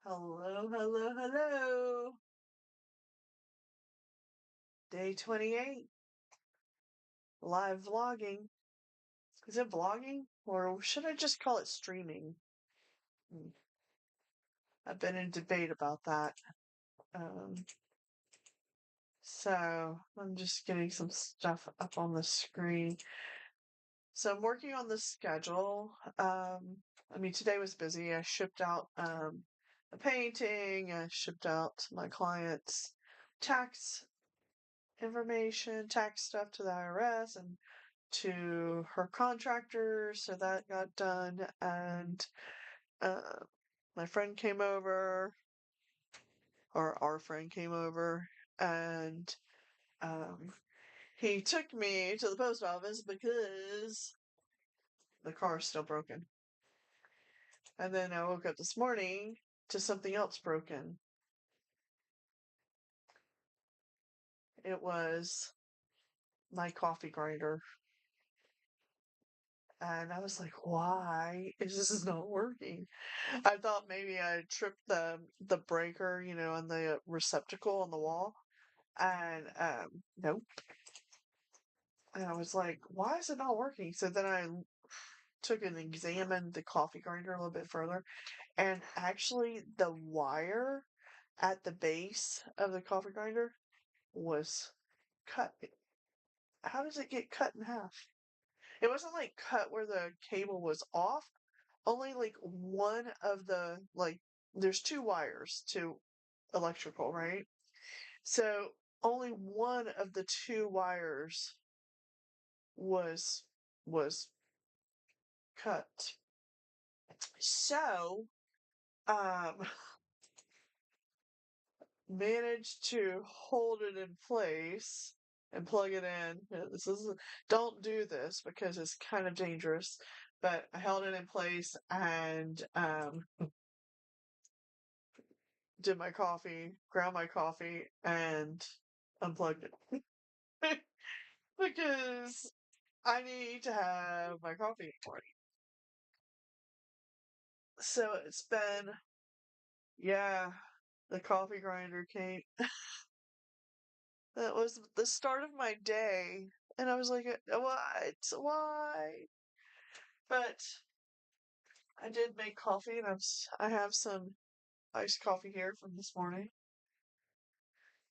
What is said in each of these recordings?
Hello, hello, hello. Day 28. Live vlogging. Is it vlogging? Or should I just call it streaming? Hmm, I've been in debate about that. Um, so I'm just getting some stuff up on the screen. So I'm working on the schedule. Today was busy. I shipped out a painting. I shipped out my client's tax information, tax stuff to the IRS, and to her contractor, so that got done. And uh, my friend came over, or our friend came over, and um, he took me to the post office because the car's still broken. And then I woke up this morning to something else broken. It was my coffee grinder. And I was like, why is this not working? I thought maybe I tripped the breaker, on the receptacle on the wall. And nope. And I was like, why is it not working? So then I took and examined the coffee grinder a little bit further. And actually the wire at the base of the coffee grinder was cut. How does it get cut in half? It wasn't like cut where the cable was off. Only like one of there's two wires to electrical, right? So only one of the two wires was was cut. So um managed to hold it in place and plug it in. This is Don't do this because it's kind of dangerous. But I held it in place and did my coffee, ground my coffee, and unplugged it because I need to have my coffee in the morning. So it's been, yeah, the coffee grinder came. That was the start of my day, and I was like, what? Why? But I did make coffee, and I have some iced coffee here from this morning.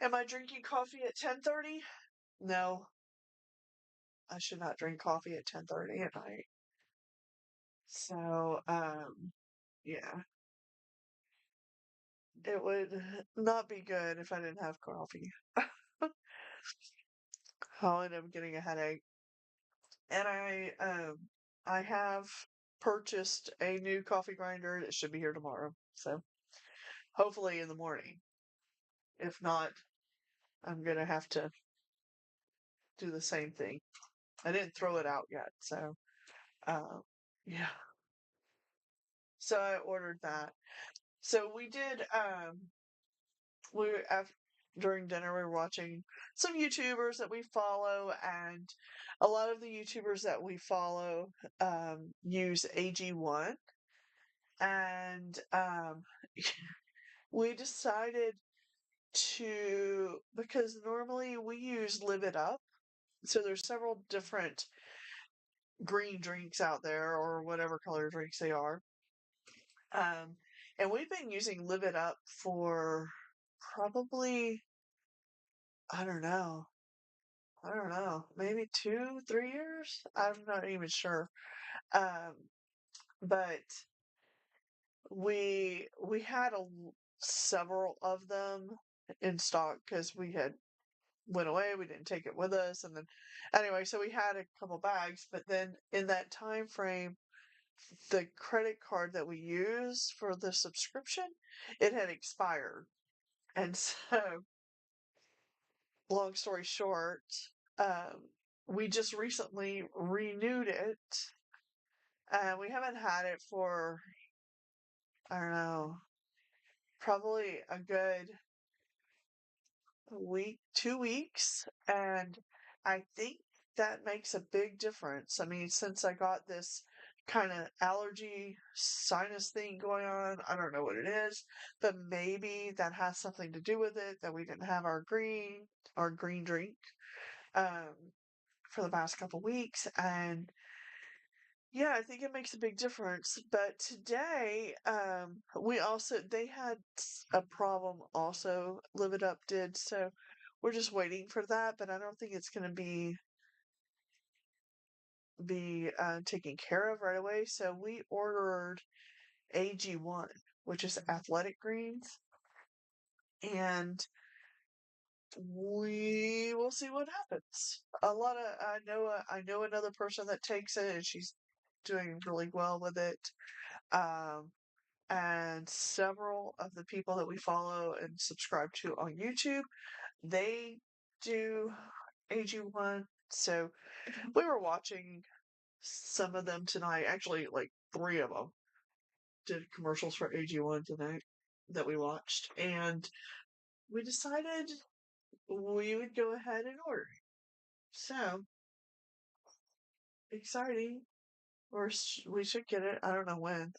Am I drinking coffee at 10:30? No, I should not drink coffee at 10:30 at night. So, yeah, it would not be good if I didn't have coffee. I'll end up getting a headache. And I have purchased a new coffee grinder. It should be here tomorrow. So hopefully in the morning. If not, I'm gonna have to do the same thing. I didn't throw it out yet, so uh, yeah. So I ordered that. So we did. We after During dinner we were watching some YouTubers that we follow, and a lot of the YouTubers that we follow use AG1, and we decided to, because normally we use Live It Up. So there's several different green drinks out there, or whatever color drinks they are. Um, and we've been using Live It Up for probably, I don't know, maybe 2, 3 years. I'm not even sure. Um, but we had several of them in stock because we had went away. We didn't take it with us, and then anyway, so we had a couple bags. But then in that time frame, the credit card that we used for the subscription, it had expired. And so, long story short, um, we just recently renewed it, and we haven't had it for, I don't know, probably a good week, 2 weeks. And I think that makes a big difference. I mean, since I got this kind of allergy sinus thing going on. I don't know what it is, but maybe that has something to do with it that we didn't have our green drink um for the past couple weeks. And yeah, I think it makes a big difference. But today, they had a problem also, Live It Up did, so we're just waiting for that, but I don't think it's gonna be taken care of right away. So we ordered AG1, which is athletic greens, and we will see what happens. I know another person that takes it, and she's doing really well with it. Um, and several of the people that we follow and subscribe to on YouTube, they do AG1. So we were watching some of them tonight. Actually, like three of them did commercials for AG1 tonight that we watched, and we decided we would go ahead and order it. So exciting! We should get it. I don't know when,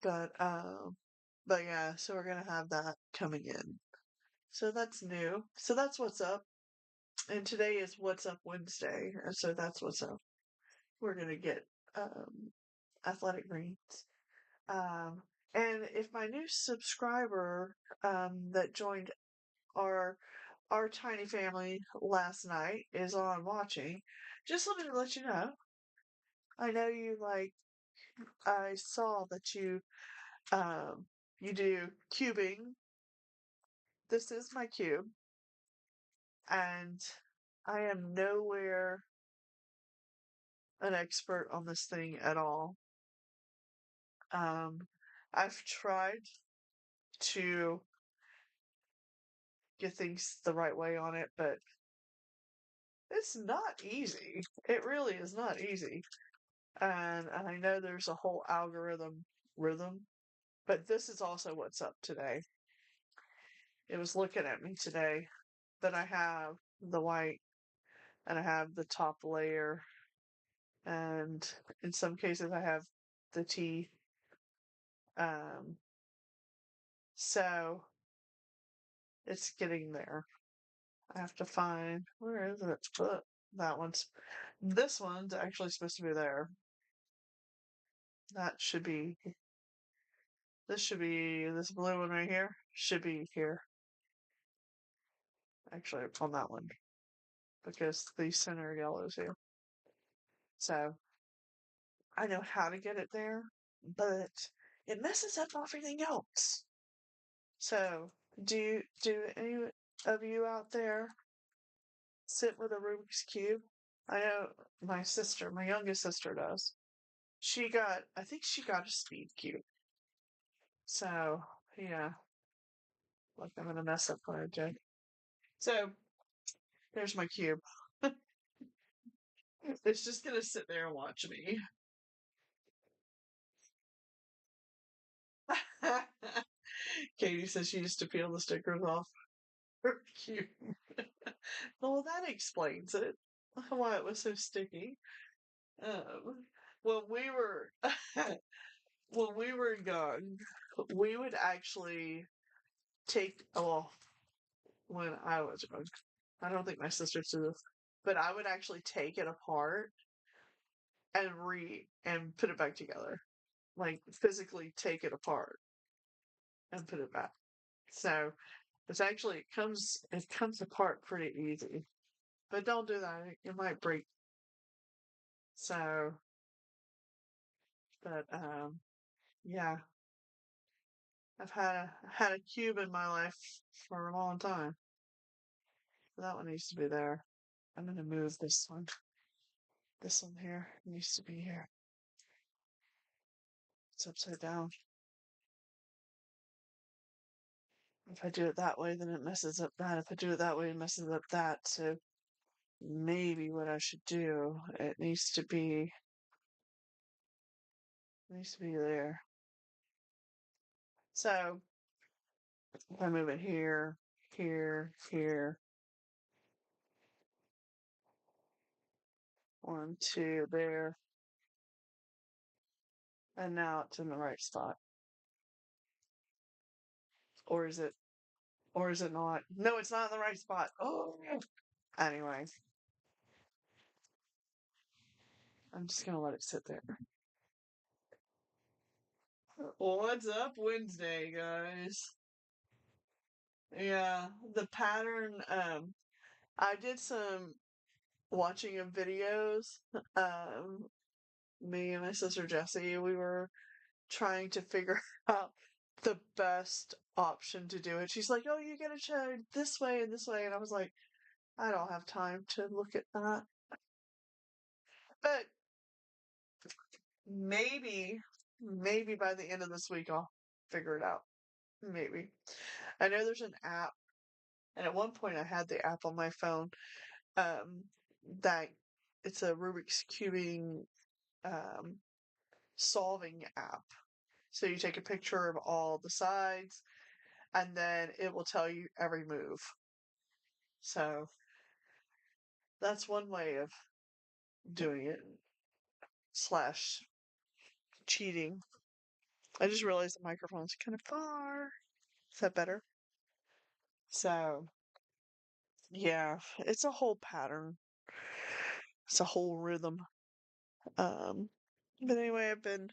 but but yeah. So we're gonna have that coming in. So that's new. So that's what's up. And today is What's Up Wednesday. And so that's what's up. We're gonna get athletic greens. Um and if my new subscriber that joined our our tiny family last night is on watching, just let me let you know. I know you like I saw that you do cubing. This is my cube, and I am nowhere an expert on this thing at all. Um, I've tried to get things the right way on it, but it's not easy. It really is not easy. And I know there's a whole algorithm rhythm, but this is also what's up today. It was looking at me today that I have the white and I have the top layer, and in some cases I have the tea. Um, so it's getting there. I have to find where is it? That one's this one's actually supposed to be there. That should be this blue one right here should be here. Actually, it's on that one because the center yellow is here. So I know how to get it there, but it messes up everything else. So do any of you out there sit with a Rubik's cube? I know my youngest sister does. I think she got a speed cube. So, yeah, like I'm gonna mess up what I did. So, there's my cube. It's just gonna sit there and watch me. Katie says she used to peel the stickers off her cube. Well, that explains it. Why it was so sticky. When we were when we were young, we would actually take well, when I was young. I don't think my sisters do this, but I would actually take it apart and put it back together. Like physically take it apart and put it back. So it comes apart pretty easy. But don't do that. It might break. So but yeah. I've had a cube in my life for a long time. So that one needs to be there. I'm gonna move this one. This one here needs to be here. It's upside down. If I do it that way, then it messes up that. If I do it that way, it messes up that. So maybe what I should do, it needs to be there. So if I move it here, here, here, 1, 2, there, And now it's in the right spot. Or is it? Or is it not? No, it's not in the right spot. Oh, anyway, I'm just gonna let it sit there. What's up, Wednesday, guys? Yeah, the pattern. I did some watching of videos. Um, Me and my sister Jessie, we were trying to figure out the best option to do it. She's like, "Oh, you gotta try this way and this way," and I was like, "I don't have time to look at that." But maybe by the end of this week I'll figure it out. Maybe. I know there's an app, and at one point I had the app on my phone. Um, that it's a Rubik's cubing um solving app. So you take a picture of all the sides, and then it will tell you every move. So that's one way of doing it, slash cheating. I just realized the microphone's kind of far. Is that better? So, yeah, it's a whole pattern. It's a whole rhythm. Um, but anyway, I've been,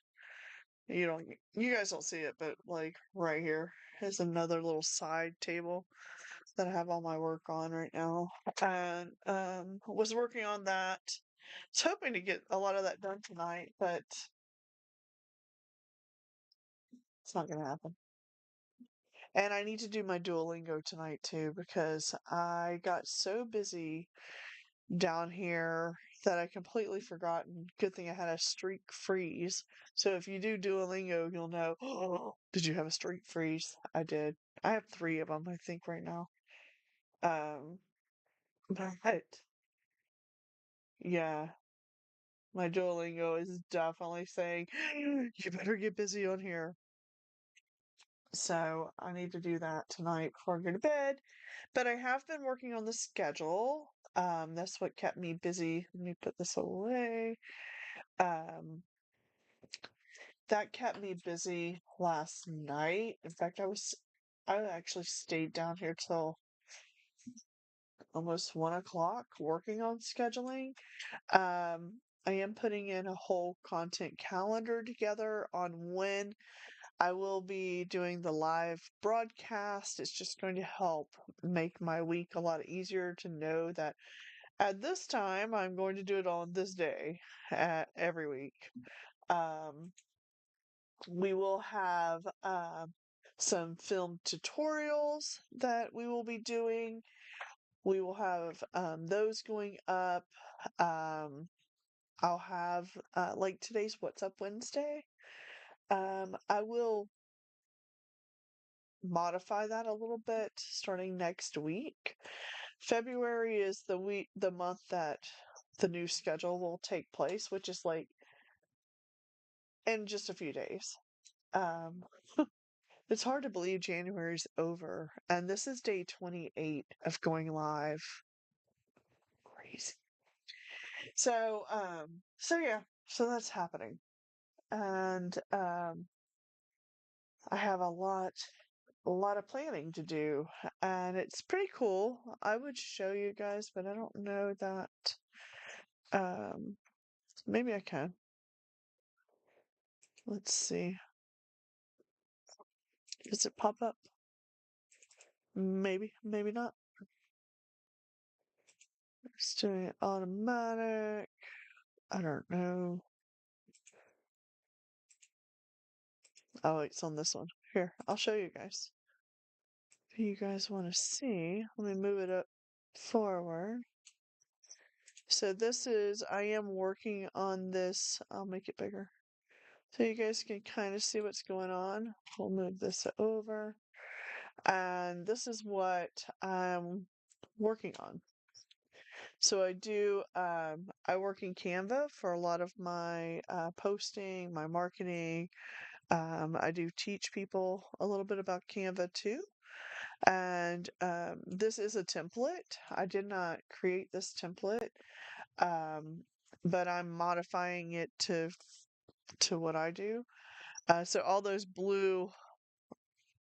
you guys don't see it, but like right here is another little side table that I have all my work on right now. And was working on that. Was hoping to get a lot of that done tonight, but it's not gonna happen. And I need to do my Duolingo tonight too because I got so busy down here that I completely forgotten. Good thing I had a streak freeze. So if you do Duolingo, you'll know, oh, did you have a streak freeze? I did. I have 3 of them, I think, right now. Um, but yeah, my Duolingo is definitely saying, you better get busy on here. So I need to do that tonight before I go to bed. But I have been working on the schedule. That's what kept me busy. Let me put this away. Um, that kept me busy last night. In fact, I actually stayed down here till almost 1 o'clock working on scheduling. I am putting in a whole content calendar together on when I will be doing the live broadcast. It's just going to help make my week a lot easier to know that at this time I'm going to do it on this day every week. Um, we will have some film tutorials that we will be doing. We will have those going up. Um, I'll have like today's What's Up Wednesday. I will modify that a little bit starting next week. February is the month that the new schedule will take place, which is like in just a few days. Um, it's hard to believe January's over, and this is day 28 of going live. Crazy. So yeah, so that's happening. And I have a lot of planning to do, and it's pretty cool. I would show you guys, but I don't know that um maybe I can. Let's see. Does it pop up? Maybe, maybe not. It's doing it automatic. I don't know. Oh, it's on this one. Here, I'll show you guys. If you guys want to see, let me move it up forward. So I am working on this. I'll make it bigger. So you guys can kind of see what's going on. We'll move this over. And this is what I'm working on. So I work in Canva for a lot of my posting, my marketing. I do teach people a little bit about Canva too. And this is a template. I did not create this template, um, but I'm modifying it to what I do. So all those blue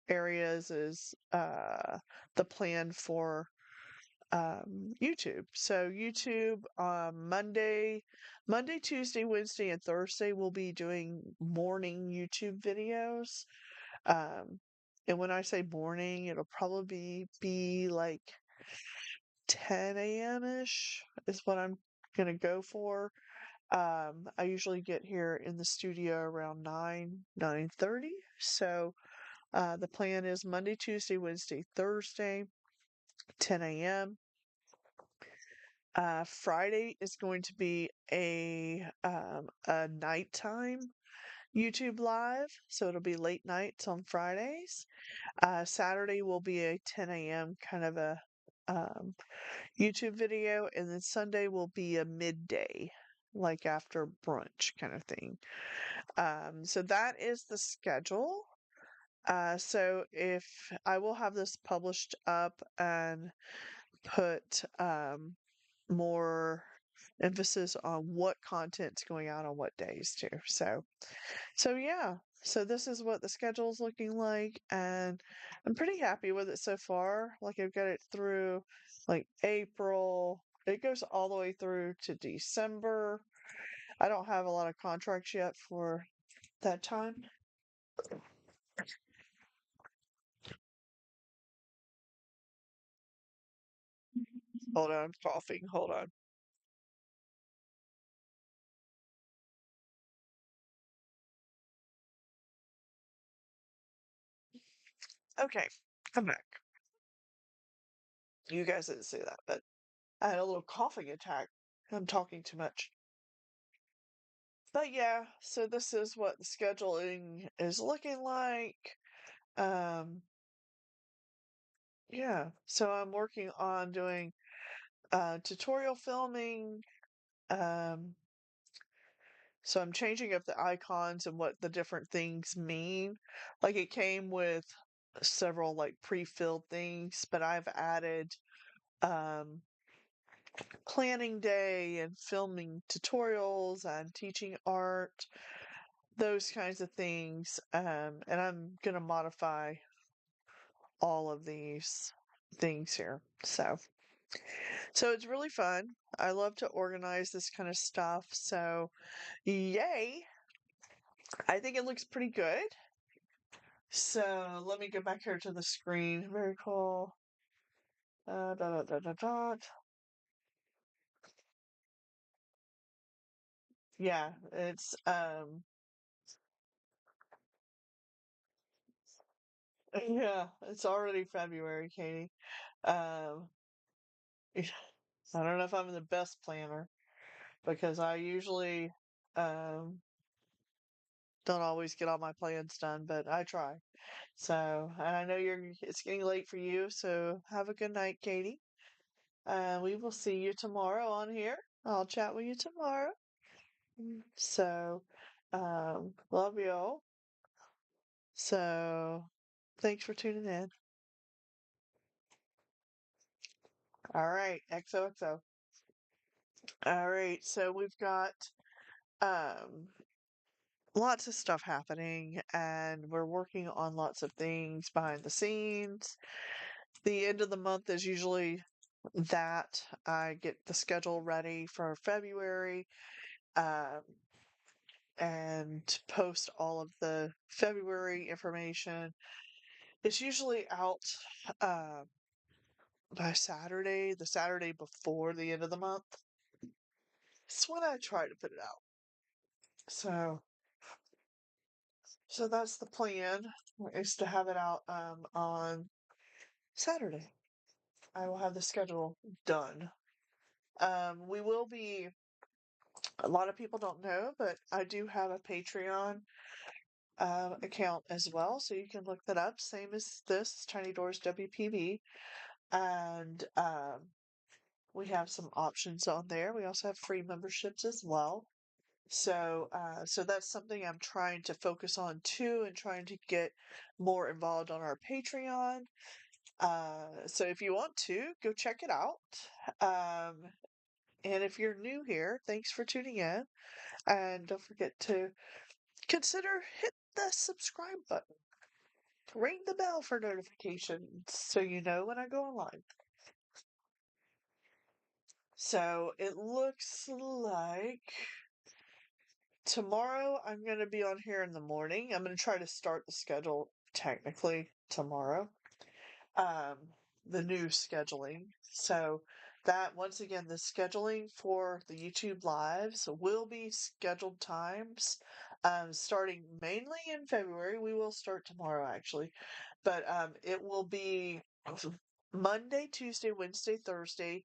areas is the plan for YouTube. So YouTube Monday, Tuesday, Wednesday, and Thursday we'll be doing morning YouTube videos. Um, and when I say morning, it'll probably be like 10 a.m. ish is what I'm gonna go for. I usually get here in the studio around 9:30. So the plan is Monday, Tuesday, Wednesday, Thursday, 10 a.m. Friday is going to be a nighttime YouTube live, so it'll be late nights on Fridays. Saturday will be a 10 a.m. kind of a um, YouTube video, and then Sunday will be a midday, like after brunch kind of thing. So that is the schedule. So if I will have this published up and put more emphasis on what content's going out on what days too. So yeah. So this is what the schedule is looking like, and I'm pretty happy with it so far. Like I've got it through like April. It goes all the way through to December. I don't have a lot of contracts yet for that time. Hold on, I'm coughing. Hold on. Okay, I'm back. You guys didn't see that, but I had a little coughing attack. I'm talking too much. But yeah, so this is what the scheduling is looking like. Um, yeah, so I'm working on doing tutorial filming. Um, so I'm changing up the icons and what the different things mean. Like it came with several like pre-filled things, but I've added um planning day and filming tutorials and teaching art, those kinds of things. And I'm gonna modify all of these things here. So it's really fun. I love to organize this kind of stuff. So yay. I think it looks pretty good. So let me go back here to the screen. Very cool. Dot, dot, dot, dot. Yeah, it's yeah, it's already February, Katie. Um I don't know if I'm the best planner because I usually um don't always get all my plans done, but I try. So, and I know it's getting late for you, so have a good night, Katie. We will see you tomorrow on here. I'll chat with you tomorrow. So, love you all. So, thanks for tuning in. All right, XOXO. All right, so we've got um lots of stuff happening, and we're working on lots of things behind the scenes. The end of the month is usually that I get the schedule ready for February, um, and post all of the February information. It's usually out uh, by Saturday, the Saturday before the end of the month. It's when I try to put it out. So, so that's the plan, is to have it out on Saturday. I will have the schedule done. We will be, a lot of people don't know, but I do have a Patreon account as well, so you can look that up. Same as this, Tiny Doors WPB. And we have some options on there. We also have free memberships as well. So that's something I'm trying to focus on too, and trying to get more involved on our Patreon. So if you want to, go check it out. Um, and if you're new here, thanks for tuning in. And don't forget to consider hit the subscribe button. Ring the bell for notifications so you know when I go online. So it looks like tomorrow I'm going to be on here in the morning. I'm going to try to start the schedule technically tomorrow. Um, the new scheduling. So that once again, the scheduling for the YouTube lives will be scheduled times. Starting mainly in February. We will start tomorrow actually, but it will be Monday, Tuesday, Wednesday, Thursday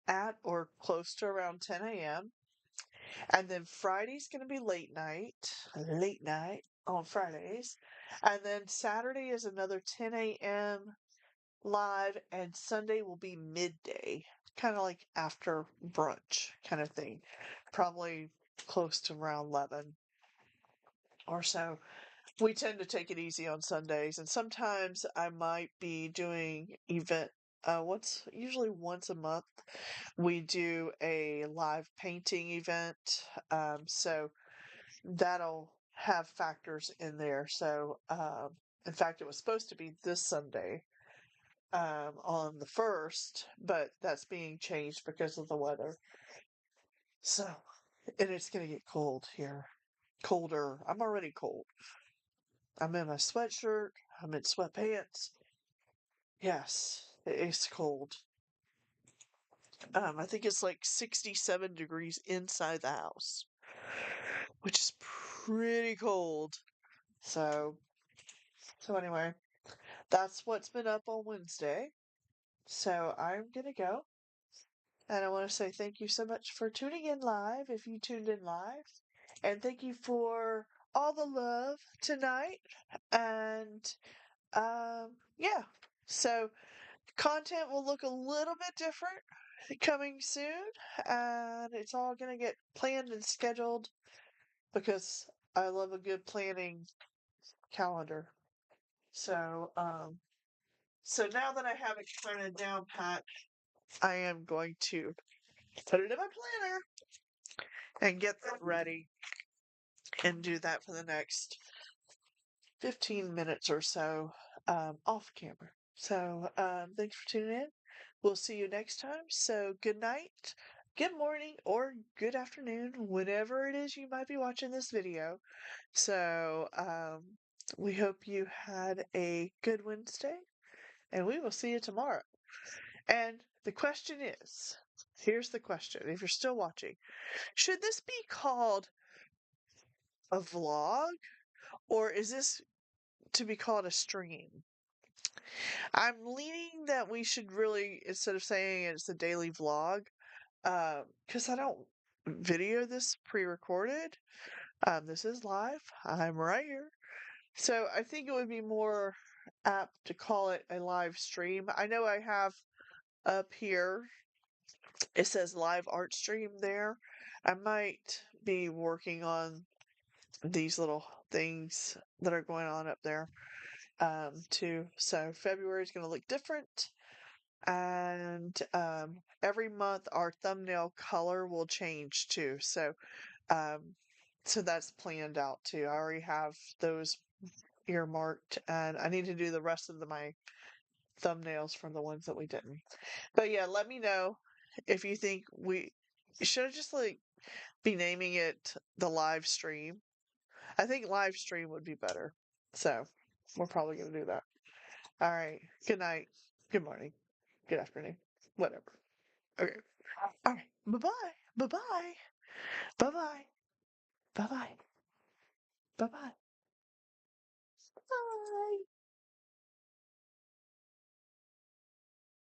at or close to around 10 a.m. And then Friday's going to be late night on Fridays. And then Saturday is another 10 a.m. live, and Sunday will be midday, kind of like after brunch kind of thing. Probably close to around 11 or so. We tend to take it easy on Sundays, and sometimes I might be doing usually once a month we do a live painting event. So that'll have factors in there. So in fact, it was supposed to be this Sunday on the 1st, but that's being changed because of the weather. So, and it's going to get cold here. Colder. I'm already cold. I'm in my sweatshirt. I'm in sweatpants. Yes, it's cold. I think it's like 67 degrees inside the house, which is pretty cold. So, so anyway, that's what's been up on Wednesday. So I'm gonna go. And I want to say thank you so much for tuning in live if you tuned in live. And thank you for all the love tonight. And yeah. So content will look a little bit different coming soon. And it's all going to get planned and scheduled because I love a good planning calendar. So, so now that I have it kind of down pat, I am going to put it in my planner and get that ready and do that for the next 15 minutes or so off camera. So thanks for tuning in. We'll see you next time. So good night, good morning, or good afternoon, whenever it is you might be watching this video. So we hope you had a good Wednesday, and we will see you tomorrow. And the question is, here's the question, if you're still watching, should this be called a vlog, or is this to be called a stream? I'm leaning that we should really, instead of saying it's a daily vlog, because I don't video this pre-recorded. This is live. I'm right here. So I think it would be more apt to call it a live stream. I know I have up here, it says live art stream there. I might be working on these little things that are going on up there too. So February is going to look different, and every month our thumbnail color will change too. So um, so that's planned out too. I already have those earmarked, and I need to do the rest of my thumbnails from the ones that we didn't. But yeah, let me know if you think we should have just like be naming it the live stream. I think live stream would be better. So we're probably going to do that. All right. Good night. Good morning. Good afternoon. Whatever. Okay. All right. Bye-bye. Bye-bye. Bye-bye. Bye-bye. Bye-bye.